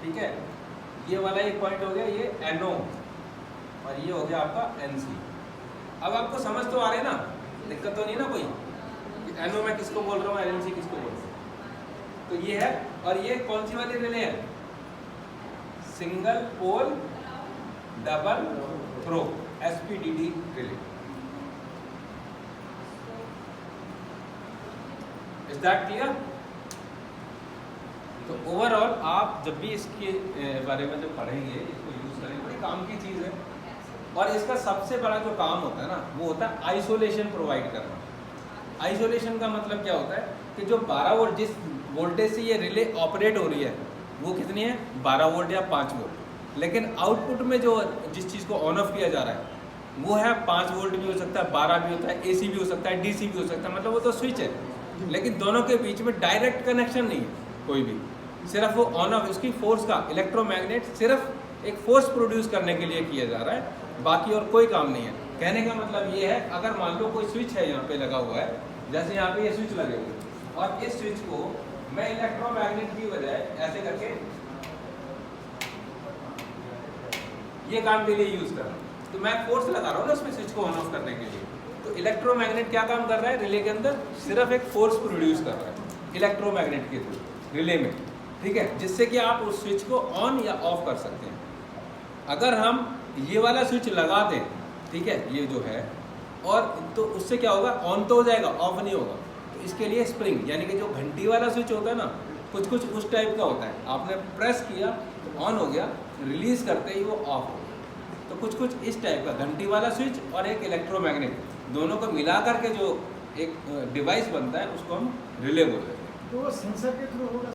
ठीक है, ये वाला एक पॉइंट हो गया, ये NO, और ये हो गया आपका NC। अब आपको समझ तो आ रहे ना, दिक्कत तो नहीं ना कोई कि NO मैं किसको बोल रहा हूँ, NC किसको बोल रहा हूँ। तो ये है, और ये कौन सी वाली रिले है, single pole double throw, SPDD relay. Is that clear? तो ओवरऑल आप जब भी इसके बारे में जब पढ़ेंगे, इसको यूज करेंगे, बड़ी काम की चीज़ है। और इसका सबसे बड़ा जो काम होता है ना, वो होता है आइसोलेशन प्रोवाइड करना। आइसोलेशन का मतलब क्या होता है कि जो 12 वोल्ट, जिस वोल्टेज से ये रिले ऑपरेट हो रही है वो कितनी है, 12 वोल्ट या 5 वोल्ट, लेकिन आउटपुट में जो जिस चीज़ को ऑन ऑफ किया जा रहा है वो है 5 वोल्ट भी हो सकता है, 12 भी होता है, AC भी हो सकता है, DC भी हो सकता है, मतलब वो तो स्विच है, लेकिन दोनों के बीच में डायरेक्ट कनेक्शन नहीं है कोई भी, सिर्फ वो ऑन ऑफ, उसकी फोर्स का, इलेक्ट्रोमैग्नेट सिर्फ एक फोर्स प्रोड्यूस करने के लिए किया जा रहा है, बाकी और कोई काम नहीं है। कहने का मतलब ये है, अगर मान लो कोई स्विच है यहाँ पे लगा हुआ है, जैसे यहाँ पे ये स्विच लगे हुए हैं, और इस स्विच को मैं इलेक्ट्रोमैग्नेट की बजाय ऐसे करके ये काम के लिए यूज कर रहा हूँ, तो मैं फोर्स लगा रहा हूँ ना उसमें स्विच को ऑन ऑफ करने के लिए। तो इलेक्ट्रोमैग्नेट क्या काम कर रहा है रिले के अंदर, सिर्फ एक फोर्स प्रोड्यूस कर रहा है इलेक्ट्रोमैग्नेट के थ्रू रिले में, ठीक है, जिससे कि आप उस स्विच को ऑन या ऑफ कर सकते हैं। अगर हम ये वाला स्विच लगा दें, ठीक है, ये जो है, और तो उससे क्या होगा, ऑन तो हो जाएगा, ऑफ नहीं होगा। तो इसके लिए स्प्रिंग, यानी कि जो घंटी वाला स्विच होता है ना, कुछ कुछ उस टाइप का होता है, आपने प्रेस किया तो ऑन हो गया, रिलीज करते ही वो ऑफ हो गया। तो कुछ कुछ इस टाइप का घंटी वाला स्विच और एक इलेक्ट्रोमैग्नेट, दोनों को मिला करके जो एक डिवाइस बनता है उसको हम रिले बोलते हैं। तो वो सेंसर के थ्रू होगा।